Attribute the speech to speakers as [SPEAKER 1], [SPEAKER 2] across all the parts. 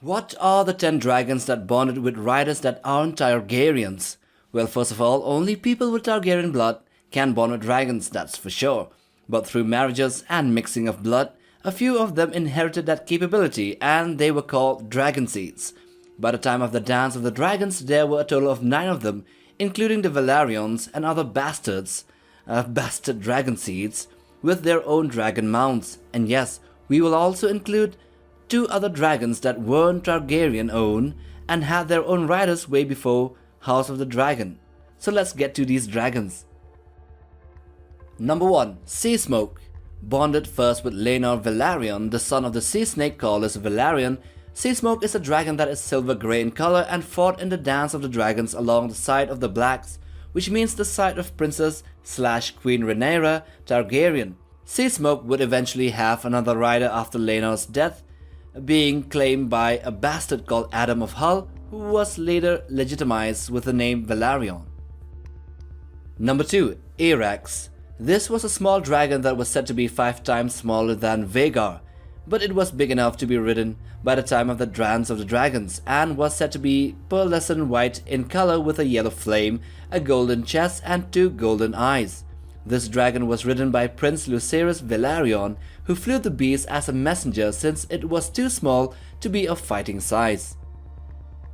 [SPEAKER 1] What are the 10 dragons that bonded with riders that aren't Targaryens? Well, first of all, only people with Targaryen blood can bond with dragons, that's for sure. But through marriages and mixing of blood, a few of them inherited that capability and they were called dragon seeds. By the time of the Dance of the Dragons, there were a total of 9 of them, including the Velaryons and other bastard dragon seeds, with their own dragon mounts. And yes, we will also include 2 other dragons that weren't Targaryen owned and had their own riders way before House of the Dragon. So let's get to these dragons. Number 1. SEASMOKE. Bonded first with LAENOR VELARYON, the son of the sea snake called as VELARYON, SEASMOKE is a dragon that is silver grey in color and fought in the Dance of the Dragons along the side of the Blacks, which means the side of Princess/Queen Rhaenyra Targaryen. SEASMOKE would eventually have another rider after Laenor's death, being claimed by a bastard called ADDAM of HUGH, who was later legitimized with the name VELARYON. Number 2. TYRAX. This was a small dragon that was said to be 5 times smaller than VHAGAR, but it was big enough to be ridden by the time of the Dance of the Dragons and was said to be pearlescent white in color with a yellow flame, a golden chest and 2 golden eyes. This dragon was ridden by Prince Lucerys Velaryon, who flew the beast as a messenger since it was too small to be of fighting size.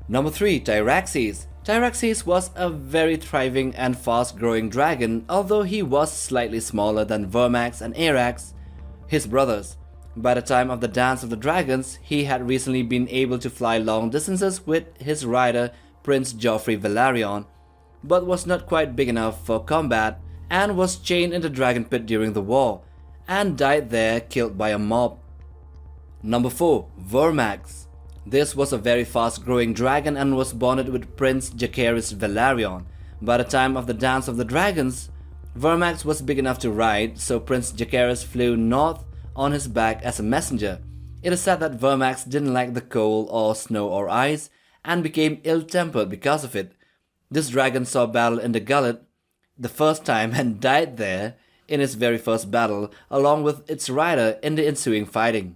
[SPEAKER 1] Number 3. TYRAXES. TYRAXES was a very thriving and fast-growing dragon, although he was slightly smaller than VERMAX and TYRAX, his brothers. By the time of the Dance of the Dragons, he had recently been able to fly long distances with his rider Prince Joffrey Velaryon, but was not quite big enough for combat and was chained in the dragon pit during the war, and died there killed by a mob. Number 4. VERMAX. This was a very fast-growing dragon and was bonded with Prince JAECAERYS Velaryon. By the time of the Dance of the Dragons, VERMAX was big enough to ride, so Prince JAECAERYS flew north on his back as a messenger. It is said that VERMAX didn't like the cold or snow or ice and became ill-tempered because of it. This dragon saw battle in the Gullet the first time and died there in its very first battle along with its rider in the ensuing fighting.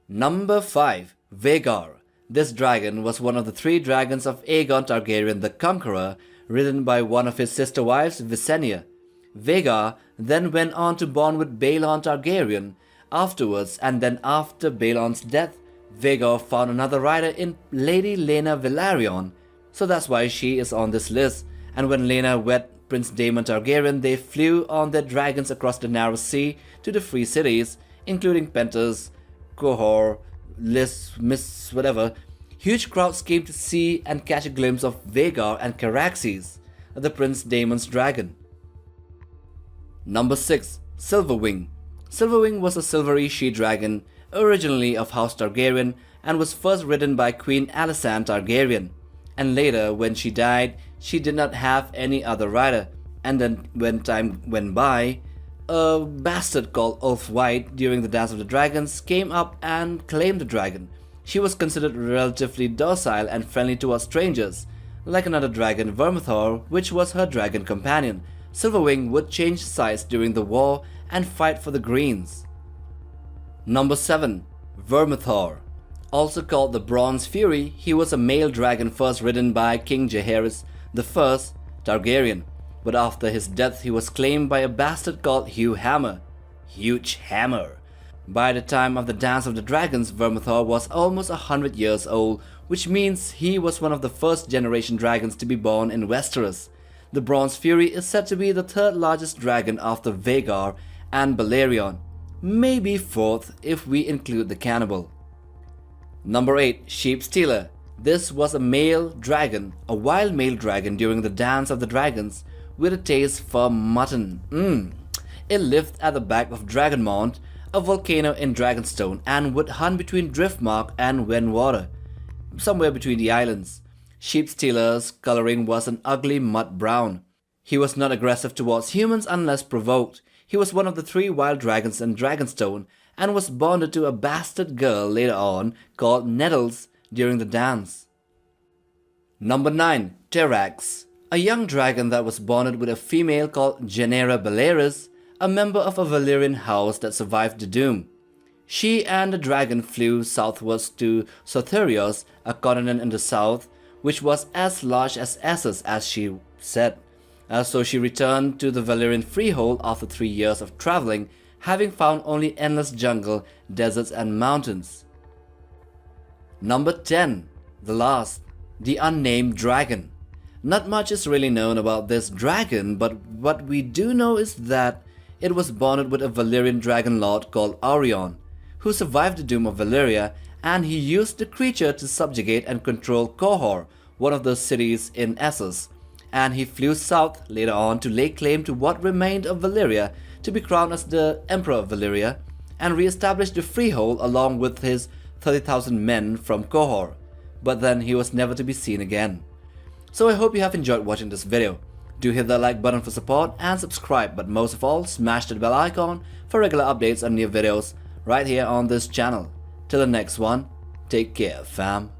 [SPEAKER 1] Number 5. VHAGAR. This dragon was one of the 3 dragons of Aegon Targaryen the Conqueror, ridden by one of his sister wives, Visenya. VHAGAR then went on to bond with Baelon Targaryen afterwards, and then after Baelon's death, VHAGAR found another rider in Lady Laena Velaryon, so that's why she is on this list. And when Laena wed Prince Daemon Targaryen, they flew on their dragons across the narrow sea to the free cities, including Pentos, Qohor, Lys, Miss, whatever. Huge crowds came to see and catch a glimpse of VHAGAR and TYRAXES, the Prince Daemon's dragon. Number 6. SILVERWING. SILVERWING was a silvery she-dragon, originally of House Targaryen, and was first ridden by Queen Alysanne Targaryen. And later, when she died, she did not have any other rider, and then when time went by, a bastard called Ulf White during the Dance of the Dragons came up and claimed the dragon. She was considered relatively docile and friendly towards strangers. Like another dragon, VERMITHOR, which was her dragon companion, SILVERWING would change sides during the war and fight for the Greens. Number 7. VERMITHOR. Also called the Bronze Fury, he was a male dragon first ridden by King Jaehaerys I Targaryen, but after his death he was claimed by a bastard called HUGH. Huge Hammer. By the time of the Dance of the Dragons, VERMITHOR was almost 100 years old, which means he was one of the first generation dragons to be born in Westeros. The Bronze Fury is said to be the 3rd largest dragon after VHAGAR and BAELERYON, maybe 4th if we include the cannibal. Number 8. SHEEPSTEALER. This was a male dragon, a wild male dragon during the Dance of the Dragons, with a taste for mutton. It lived at the back of Dragonmont, a volcano in Dragonstone, and would hunt between Driftmark and Wendwater, somewhere between the islands. SHEEPSTEALER's coloring was an ugly mud brown. He was not aggressive towards humans unless provoked. He was one of the 3 wild dragons in Dragonstone and was bonded to a bastard girl later on called NETTLES during the dance. Number 9. TERRAX. A young dragon that was bonded with a female called JAENARA BAELERYS, a member of a Valyrian house that survived the doom. She and the dragon flew southwards to Sotherios, a continent in the south, which was as large as Essos, as she said. So she returned to the Valyrian freehold after 3 years of traveling, having found only endless jungle, deserts and mountains. Number 10. The last. The Unnamed Dragon. Not much is really known about this dragon, but what we do know is that it was bonded with a Valyrian dragon lord called AURION, who survived the doom of Valyria, and he used the creature to subjugate and control Qohor, one of the cities in Essos, and he flew south later on to lay claim to what remained of Valyria, to be crowned as the Emperor of Valyria, and re-establish the freehold along with his 30,000 men from Qohor, but then he was never to be seen again. So I hope you have enjoyed watching this video. Do hit that like button for support and subscribe, but most of all smash that bell icon for regular updates on new videos right here on this channel. Till the next one, take care fam.